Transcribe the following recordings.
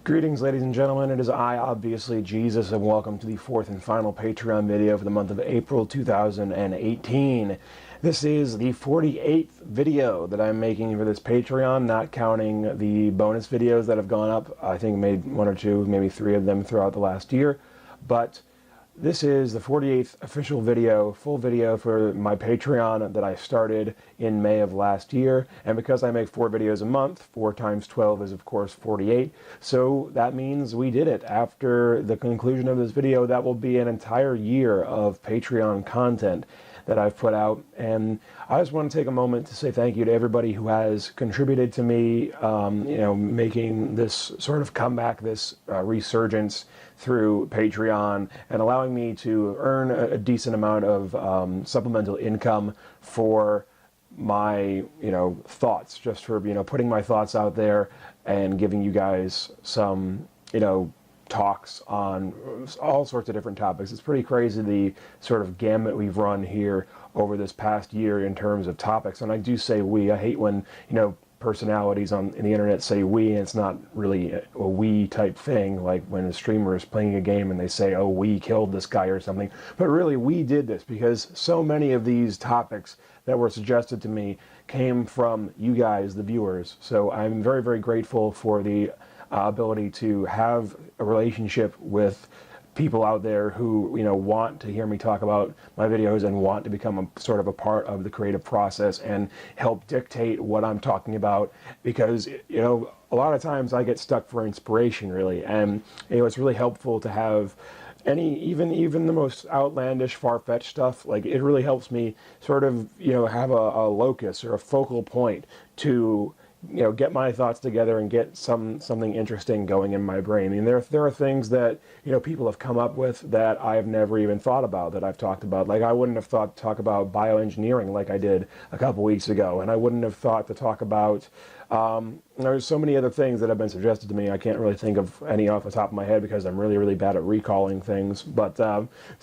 Greetings, ladies and gentlemen. It is I, obviously Jesus, and welcome to the fourth and final Patreon video for the month of April 2018. This is the 48th video that I'm making for this Patreon, not counting the bonus videos that have gone up. I think I made one or two, maybe three of them throughout the last year. But this is the 48th official video, full video for my Patreon that I started in May of last year. And because I make 4 videos a month, 4 times 12 is of course 48. So that means we did it. After the conclusion of this video, that will be an entire year of Patreon content that I've put out. And I just want to take a moment to say thank you to everybody who has contributed to me, making this sort of comeback, this resurgence through Patreon, and allowing me to earn a decent amount of supplemental income for my, thoughts, just for, putting my thoughts out there and giving you guys some, talks on all sorts of different topics. It's pretty crazy the sort of gamut we've run here over this past year in terms of topics. And I do say we. I hate when, personalities in the internet say we, and it's not really a we type thing, like when a streamer is playing a game and they say, oh, we killed this guy or something. But really, we did this because so many of these topics that were suggested to me came from you guys, the viewers. So I'm very, very grateful for the ability to have a relationship with people out there who want to hear me talk about my videos and want to become a sort of a part of the creative process and help dictate what I'm talking about, because a lot of times I get stuck for inspiration, really, and it's really helpful to have even the most outlandish, far-fetched stuff. Like, it really helps me sort of have a locus or a focal point to get my thoughts together and get something interesting going in my brain. I mean, there are things that people have come up with that I've never even thought about, that I've talked about. Like, I wouldn't have thought to talk about bioengineering like I did a couple weeks ago, and I wouldn't have thought to talk about there's so many other things that have been suggested to me. I can't really think of any off the top of my head because I'm really, really bad at recalling things. But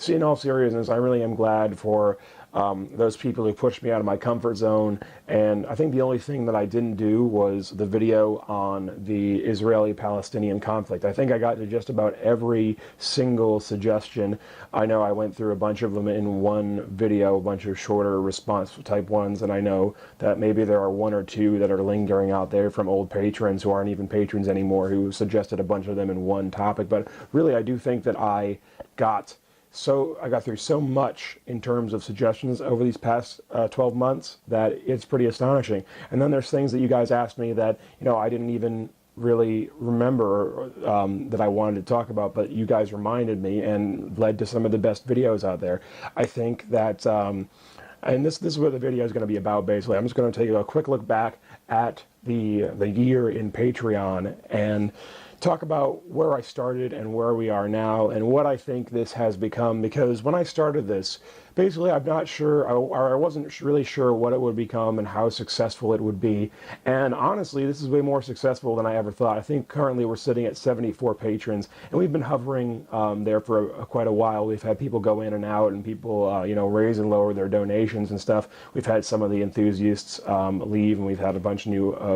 in all seriousness, I really am glad for those people who pushed me out of my comfort zone. And I think the only thing that I didn't do was the video on the Israeli-Palestinian conflict. I think I got to just about every single suggestion. I know I went through a bunch of them in one video, a bunch of shorter response type ones, and I know that maybe there are one or two that are lingering out there from old patrons who aren't even patrons anymore, who suggested a bunch of them in one topic. But really, I do think that I got through so much in terms of suggestions over these past 12 months that it's pretty astonishing. And then there's things that you guys asked me that I didn't even really remember that I wanted to talk about, but you guys reminded me and led to some of the best videos out there. I think that, and this is what the video is going to be about, basically. I'm just going to take a quick look back at the year in Patreon and talk about where I started and where we are now and what I think this has become. Because when I started this, basically I'm not sure, or I wasn't really sure what it would become and how successful it would be. And honestly, this is way more successful than I ever thought. I think currently we're sitting at 74 patrons, and we've been hovering there for quite a while. We've had people go in and out, and people raise and lower their donations and stuff. We've had some of the enthusiasts leave, and we've had a bunch of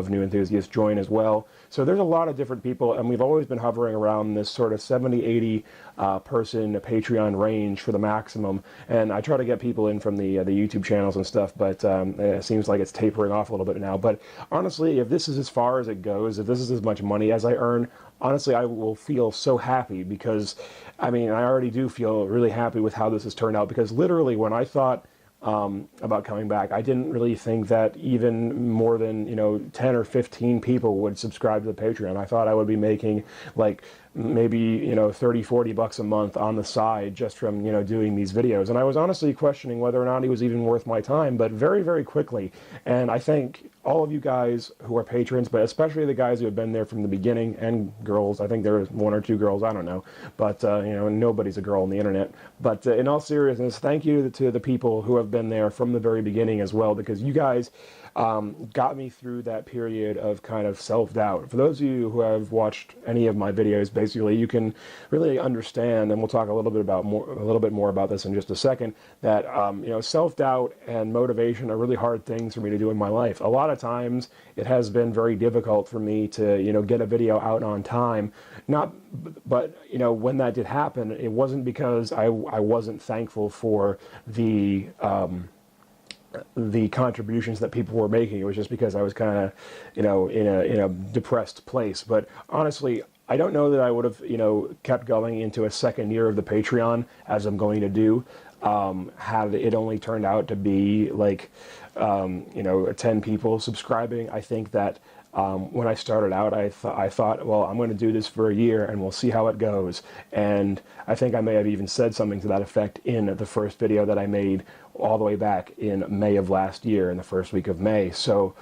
new enthusiasts join as well. So there's a lot of different people, and we've always been hovering around this sort of 70, 80 person Patreon range for the maximum. And I try to get people in from the YouTube channels and stuff, but it seems like it's tapering off a little bit now. But honestly, if this is as far as it goes, if this is as much money as I earn, honestly, I will feel so happy, because, I already do feel really happy with how this has turned out, because literally when I thought about coming back, I didn't really think that even more than 10 or 15 people would subscribe to the Patreon. I thought I would be making like maybe 30-40 bucks a month on the side just from doing these videos, and I was honestly questioning whether or not it was even worth my time. But very, very quickly, and I thank all of you guys who are patrons, but especially the guys who have been there from the beginning, and girls. I think there was 1 or 2 girls, I don't know, but nobody's a girl on the internet. But in all seriousness, thank you to the people who have been there from the very beginning as well, because you guys got me through that period of kind of self-doubt. For those of you who have watched any of my videos, basically, you can really understand, and we'll talk a little bit more about this in just a second, that self-doubt and motivation are really hard things for me to do in my life. A lot of times, it has been very difficult for me to get a video out on time. But when that did happen, it wasn't because I wasn't thankful for the contributions that people were making. It was just because I was kind of, in a depressed place. But honestly, I don't know that I would have, kept going into a second year of the Patreon as I'm going to do, had it only turned out to be like, 10 people subscribing. I think that when I started out, I thought, well, I'm going to do this for a year and we'll see how it goes. And I think I may have even said something to that effect in the first video that I made all the way back in May of last year, in the first week of May. So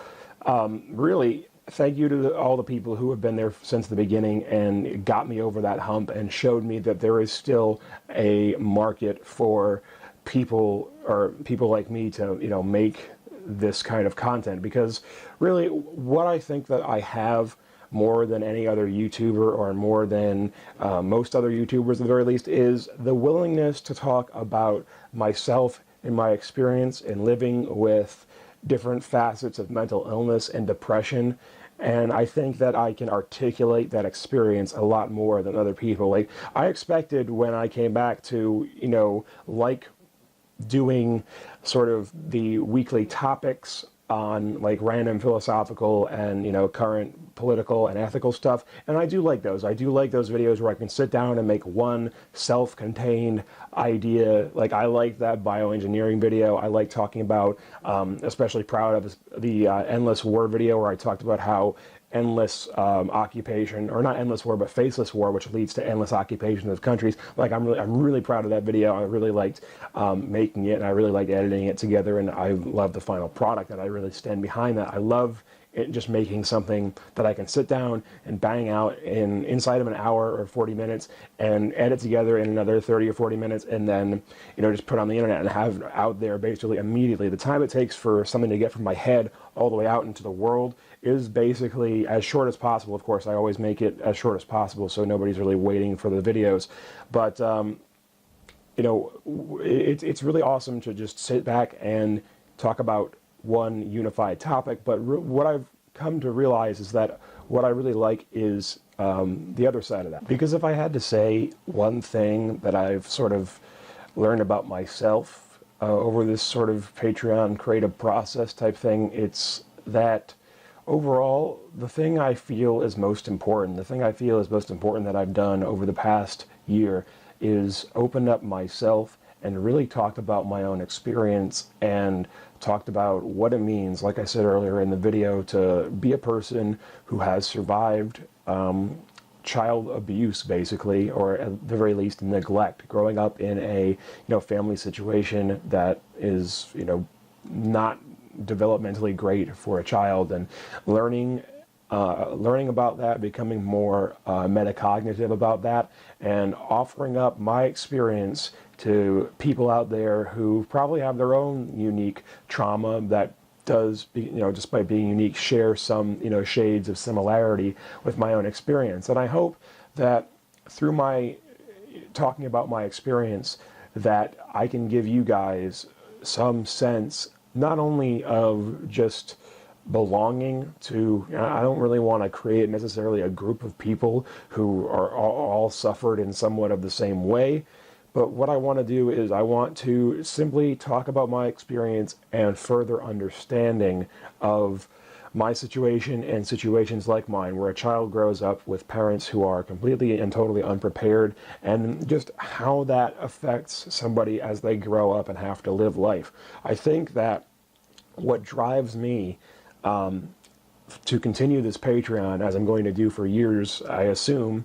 really, thank you to all the people who have been there since the beginning and got me over that hump and showed me that there is still a market for people like me to, make this kind of content. Because really, what I think that I have more than any other YouTuber, or more than most other YouTubers at the very least, is the willingness to talk about myself and my experience in living with different facets of mental illness and depression. And I think that I can articulate that experience a lot more than other people. Like, I expected when I came back to, like doing sort of the weekly topics on like random philosophical and current political and ethical stuff, and I do like those. I do like those videos where I can sit down and make one self-contained idea. Like, I like that bioengineering video. I like talking about, especially proud of the endless war video, where I talked about how endless occupation, or not endless war, but faceless war, which leads to endless occupation of countries. Like, I'm really proud of that video. I really liked making it, and I really liked editing it together, and I love the final product, and I really stand behind that. I love just making something that I can sit down and bang out inside of an hour or 40 minutes and edit together in another 30 or 40 minutes, and then just put on the internet and have out there basically immediately. The time it takes for something to get from my head all the way out into the world is basically as short as possible. Of course, I always make it as short as possible so nobody's really waiting for the videos. But it's really awesome to just sit back and talk about one unified topic. But what I've come to realize is that what I really like is the other side of that. Because if I had to say one thing that I've sort of learned about myself over this sort of Patreon creative process type thing, it's that overall, the thing I feel is most important that I've done over the past year is opened up myself and really talked about my own experience and talked about what it means, like I said earlier in the video, to be a person who has survived child abuse, basically, or at the very least neglect, growing up in a family situation that is not developmentally great for a child, and learning about that, becoming more metacognitive about that, and offering up my experience to people out there who probably have their own unique trauma that does, despite being unique, share some, shades of similarity with my own experience. And I hope that through my talking about my experience, that I can give you guys some sense not only of just belonging to, I don't really want to create necessarily a group of people who are all suffered in somewhat of the same way, but what I want to do is I want to simply talk about my experience and further understanding of my situation and situations like mine, where a child grows up with parents who are completely and totally unprepared, and just how that affects somebody as they grow up and have to live life. I think that what drives me to continue this Patreon, as I'm going to do for years, I assuming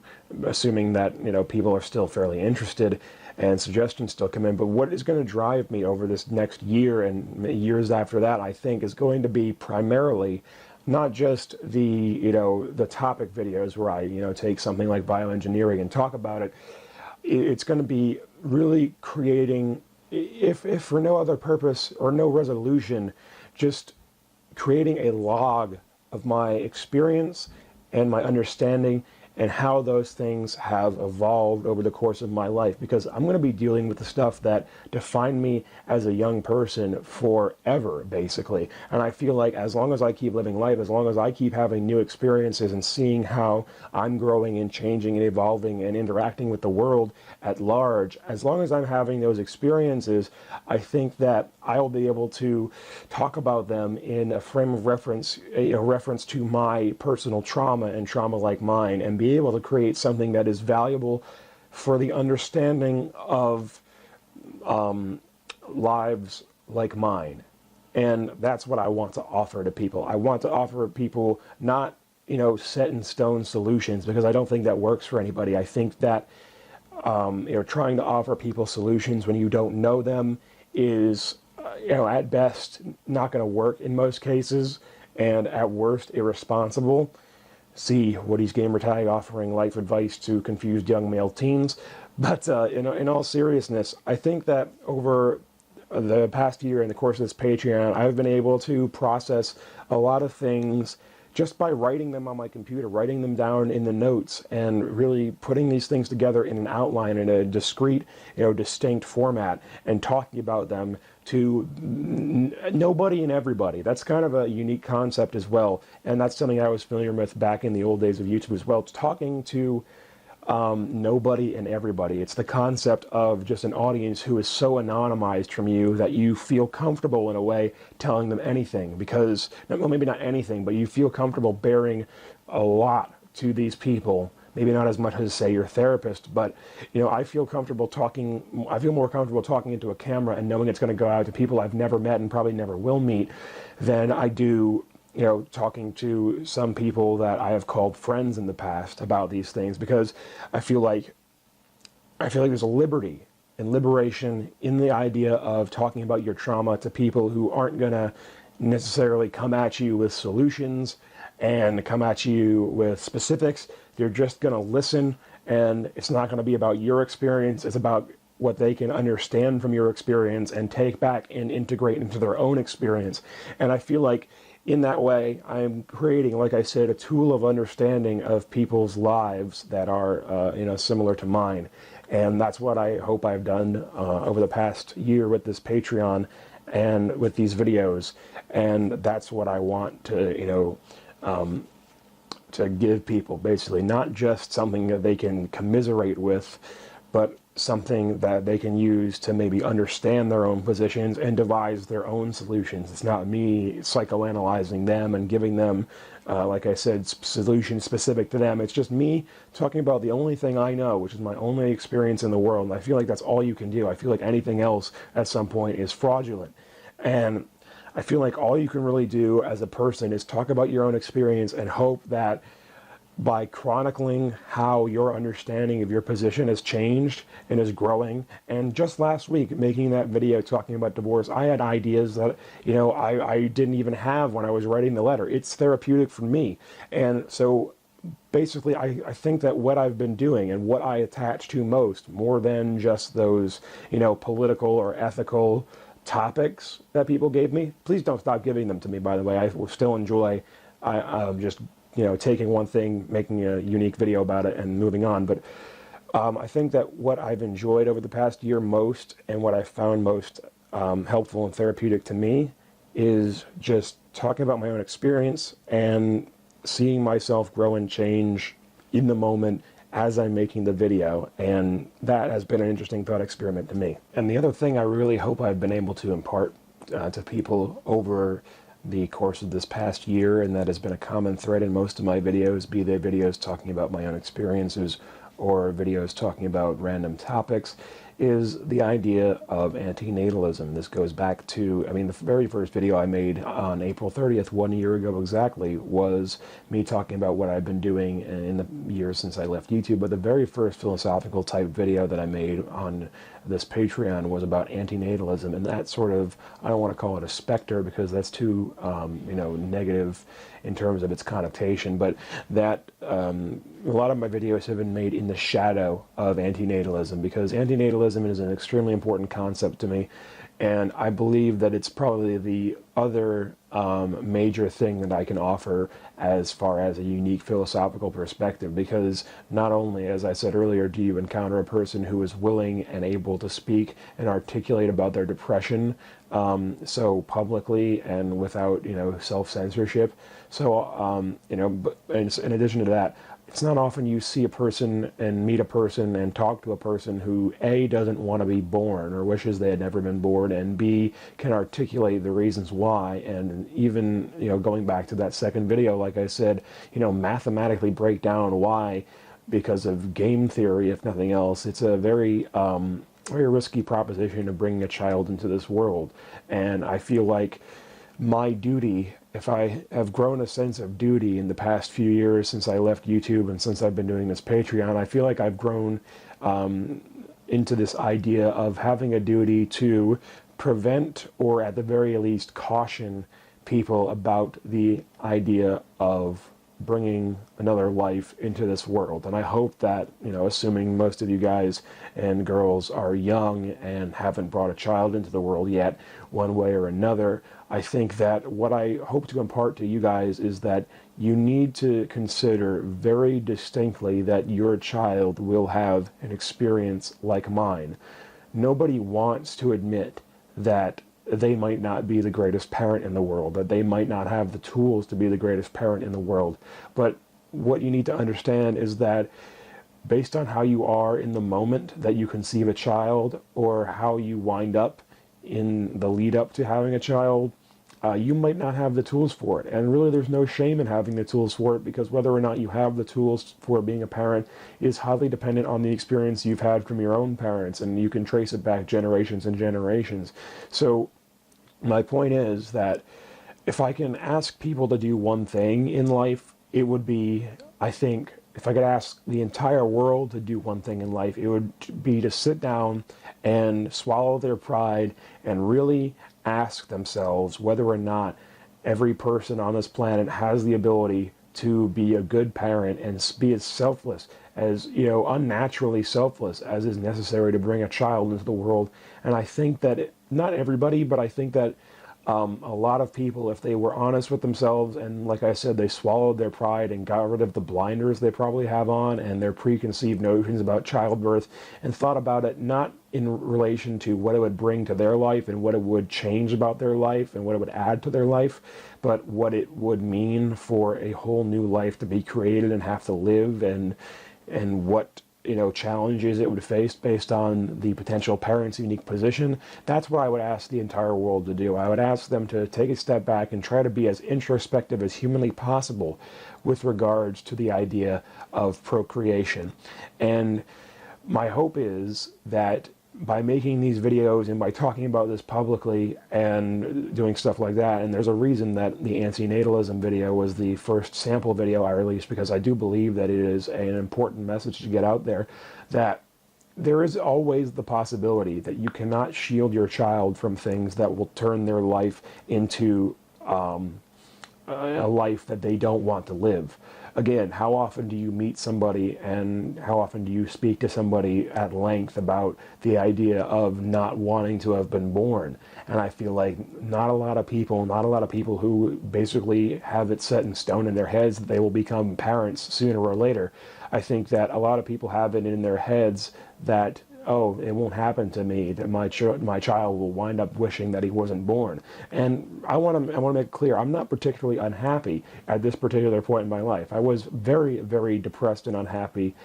that people are still fairly interested and suggestions still come in, but what is going to drive me over this next year and years after that, I think, is going to be primarily not just the the topic videos where I take something like bioengineering and talk about it. It's going to be really creating, if for no other purpose or no resolution, just creating a log of my experience and my understanding and how those things have evolved over the course of my life, because I'm going to be dealing with the stuff that defined me as a young person forever, basically. And I feel like as long as I keep living life, as long as I keep having new experiences and seeing how I'm growing and changing and evolving and interacting with the world at large, as long as I'm having those experiences, I think that I'll be able to talk about them in a frame of reference, a reference to my personal trauma and trauma like mine, and be able to create something that is valuable for the understanding of lives like mine. And that's what I want to offer to people. I want to offer people not, set in stone solutions, because I don't think that works for anybody. I think that trying to offer people solutions when you don't know them is, at best, not going to work in most cases, and at worst, irresponsible. See Woody's Gamertag offering life advice to confused young male teens. But in all seriousness, I think that over the past year, in the course of this Patreon, I've been able to process a lot of things just by writing them on my computer, writing them down in the notes, and really putting these things together in an outline, in a discrete, distinct format, and talking about them to nobody and everybody. That's kind of a unique concept as well, and that's something I was familiar with back in the old days of YouTube as well. It's talking to nobody and everybody. It's the concept of just an audience who is so anonymized from you that you feel comfortable in a way telling them anything, because, well, maybe not anything, but you feel comfortable bearing a lot to these people. Maybe not as much as, say, your therapist, but, I feel more comfortable talking into a camera and knowing it's going to go out to people I've never met and probably never will meet than I do talking to some people that I have called friends in the past about these things, because I feel like there's a liberty and liberation in the idea of talking about your trauma to people who aren't going to necessarily come at you with solutions and come at you with specifics. They're just going to listen, and it's not going to be about your experience. It's about what they can understand from your experience and take back and integrate into their own experience. And I feel like in that way, I'm creating, like I said, a tool of understanding of people's lives that are, similar to mine. And that's what I hope I've done over the past year with this Patreon and with these videos. And that's what I want to, to give people, basically. Not just something that they can commiserate with, but something that they can use to maybe understand their own positions and devise their own solutions. It's not me psychoanalyzing them and giving them, like I said, solutions specific to them. It's just me talking about the only thing I know, which is my only experience in the world. And I feel like that's all you can do. I feel like anything else at some point is fraudulent. And I feel like all you can really do as a person is talk about your own experience and hope that by chronicling how your understanding of your position has changed and is growing. And just last week, making that video talking about divorce, I had ideas that, I didn't even have when I was writing the letter. It's therapeutic for me. And so basically, I think that what I've been doing and what I attach to most, more than just those, political or ethical topics that people gave me, please don't stop giving them to me, by the way. I will still enjoy just taking one thing, making a unique video about it, and moving on. But I think that what I've enjoyed over the past year most, and what I found most helpful and therapeutic to me, is just talking about my own experience and seeing myself grow and change in the moment as I'm making the video. And that has been an interesting thought experiment to me. And the other thing I really hope I've been able to impart to people over the course of this past year, and that has been a common thread in most of my videos, be they videos talking about my own experiences or videos talking about random topics, is the idea of antinatalism. This goes back to, the very first video I made on April 30th, 1 year ago exactly, was me talking about what I've been doing in the years since I left YouTube. But the very first philosophical type video that I made on this Patreon was about antinatalism, and that sort of, I don't want to call it a specter because that's too, negative in terms of its connotation, but that a lot of my videos have been made in the shadow of antinatalism, because antinatalism is an extremely important concept to me, And I believe that it's probably the other major thing that I can offer as far as a unique philosophical perspective, because not only, as I said earlier, do you encounter a person who is willing and able to speak and articulate about their depression so publicly and without, self-censorship. So, but in addition to that, it's not often you see a person and meet a person and talk to a person who A, doesn't want to be born or wishes they had never been born, and B, can articulate the reasons why, and even, going back to that second video, like I said, mathematically break down why, because of game theory, if nothing else. It's a very risky proposition of bringing a child into this world, and I feel like my duty, if I have grown a sense of duty in the past few years since I left YouTube and since I've been doing this Patreon, I feel like I've grown into this idea of having a duty to prevent, or at the very least caution people about the idea of bringing another life into this world. And I hope that, assuming most of you guys and girls are young and haven't brought a child into the world yet, one way or another, I think that what I hope to impart to you guys is that you need to consider very distinctly that your child will have an experience like mine. Nobody wants to admit that they might not be the greatest parent in the world, that they might not have the tools to be the greatest parent in the world. But what you need to understand is that based on how you are in the moment that you conceive a child, or how you wind up in the lead up to having a child, you might not have the tools for it. And really, there's no shame in having the tools for it, because whether or not you have the tools for being a parent is highly dependent on the experience you've had from your own parents, and you can trace it back generations and generations. So my point is that if I can ask people to do one thing in life, it would be, I think, if I could ask the entire world to do one thing in life, it would be to sit down and swallow their pride and really ask themselves whether or not every person on this planet has the ability to be a good parent and be as selfless, as, unnaturally selfless as is necessary to bring a child into the world. And I think that, not everybody, but I think that a lot of people, if they were honest with themselves and, like I said, they swallowed their pride and got rid of the blinders they probably have on and their preconceived notions about childbirth, and thought about it not in relation to what it would bring to their life and what it would change about their life and what it would add to their life, but what it would mean for a whole new life to be created and have to live, and what challenges it would face based on the potential parent's unique position. That's what I would ask the entire world to do. I would ask them to take a step back and try to be as introspective as humanly possible with regards to the idea of procreation. And my hope is that by making these videos and by talking about this publicly and doing stuff like that, and there's a reason that the antinatalism video was the first sample video I released, because I do believe that it is an important message to get out there, that there is always the possibility that you cannot shield your child from things that will turn their life into a life that they don't want to live. Again, how often do you meet somebody and how often do you speak to somebody at length about the idea of not wanting to have been born? And I feel like not a lot of people who basically have it set in stone in their heads that they will become parents sooner or later. I think that a lot of people have it in their heads that, oh, it won't happen to me, that my child will wind up wishing that he wasn't born. And I want to make it clear, I'm not particularly unhappy at this particular point in my life. I was very, very depressed and unhappy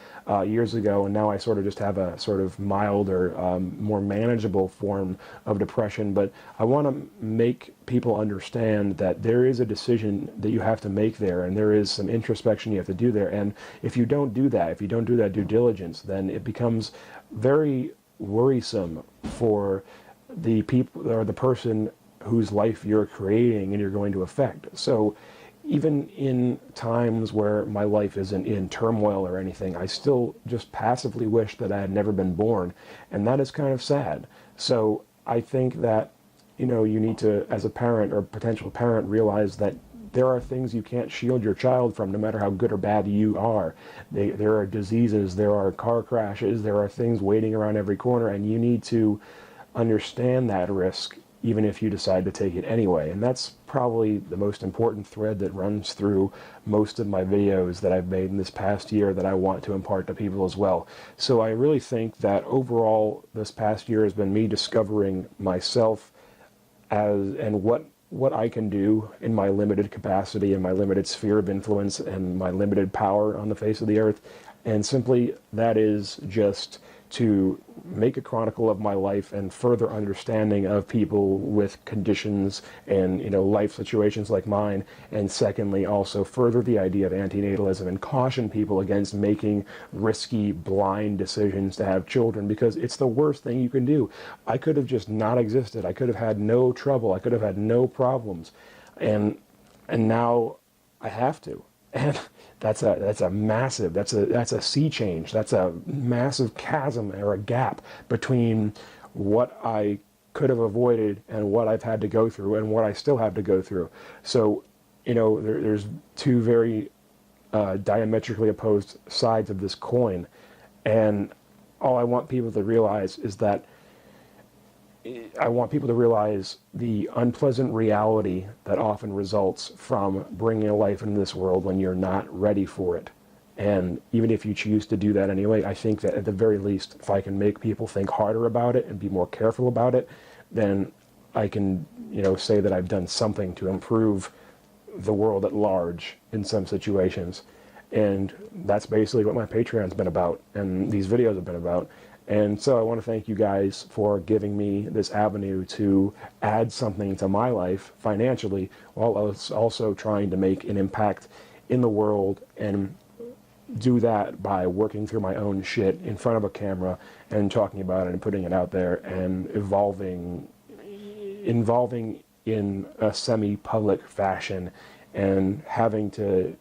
years ago, and now I sort of just have a sort of milder, more manageable form of depression. But I want to make people understand that there is a decision that you have to make there, and there is some introspection you have to do there. And if you don't do that, due diligence, then it becomes very worrisome for the people or the person whose life you're creating and you're going to affect. So even in times where my life isn't in turmoil or anything, I still just passively wish that I had never been born, and that is kind of sad. So I think that, you need to, as a parent or potential parent, realize that there are things you can't shield your child from, no matter how good or bad you are. There are diseases, there are car crashes, there are things waiting around every corner, and you need to understand that risk even if you decide to take it anyway. And that's probably the most important thread that runs through most of my videos that I've made in this past year that I want to impart to people as well. So I really think that overall this past year has been me discovering myself and what I can do in my limited capacity and my limited sphere of influence and my limited power on the face of the earth. And simply that is just to make a chronicle of my life and further understanding of people with conditions and, life situations like mine. And secondly, also further the idea of antinatalism and caution people against making risky, blind decisions to have children, because it's the worst thing you can do. I could have just not existed. I could have had no trouble. I could have had no problems. And now I have to. And that's a massive, that's a sea change. That's a massive chasm or a gap between what I could have avoided and what I've had to go through and what I still have to go through. So, there's two very diametrically opposed sides of this coin. And all I want people to realize is that I want people to realize the unpleasant reality that often results from bringing a life into this world when you're not ready for it. And even if you choose to do that anyway, I think that at the very least, if I can make people think harder about it and be more careful about it, then I can, say that I've done something to improve the world at large in some situations. And that's basically what my Patreon's been about and these videos have been about. And so I want to thank you guys for giving me this avenue to add something to my life financially, while I was also trying to make an impact in the world, and do that by working through my own shit in front of a camera and talking about it and putting it out there and involving in a semi-public fashion and having to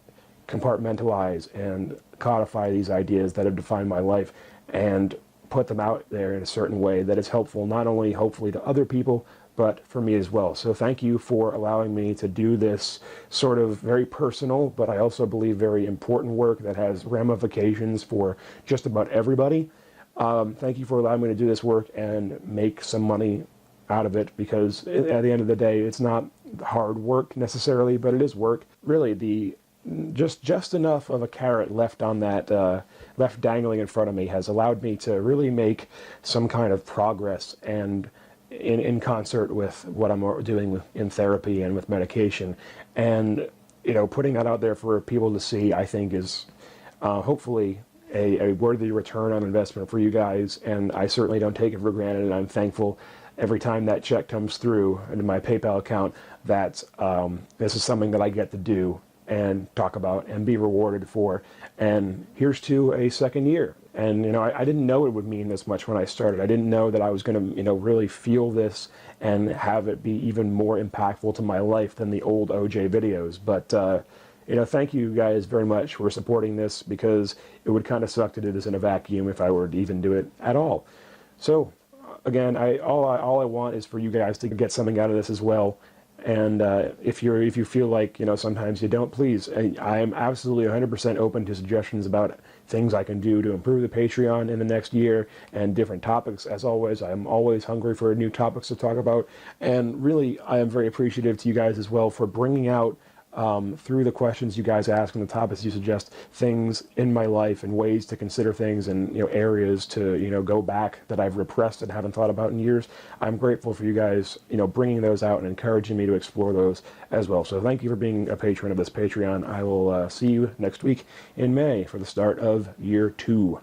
compartmentalize and codify these ideas that have defined my life and put them out there in a certain way that is helpful, not only hopefully to other people, but for me as well. So thank you for allowing me to do this sort of very personal, but I also believe very important work that has ramifications for just about everybody. Thank you for allowing me to do this work and make some money out of it, because at the end of the day, it's not hard work necessarily, but it is work. Really, just enough of a carrot left on that, left dangling in front of me has allowed me to really make some kind of progress, and in concert with what I'm doing in therapy and with medication. And, putting that out there for people to see, I think is hopefully a worthy return on investment for you guys. And I certainly don't take it for granted, and I'm thankful every time that check comes through into my PayPal account that this is something that I get to do and talk about and be rewarded for. And here's to a second year. And, I didn't know it would mean this much when I started. I didn't know that I was going to, really feel this and have it be even more impactful to my life than the old OJ videos. But, thank you guys very much for supporting this, because it would kind of suck to do this in a vacuum if I were to even do it at all. So, again, all I want is for you guys to get something out of this as well. And if you feel like, sometimes you don't, please, I am absolutely 100% open to suggestions about things I can do to improve the Patreon in the next year, and different topics. As always, I'm always hungry for new topics to talk about. And really, I am very appreciative to you guys as well for bringing out, through the questions you guys ask and the topics you suggest, things in my life and ways to consider things, and areas to go back that I've repressed and haven't thought about in years. I'm grateful for you guys bringing those out and encouraging me to explore those as well. So thank you for being a patron of this Patreon. I will see you next week in May for the start of year 2.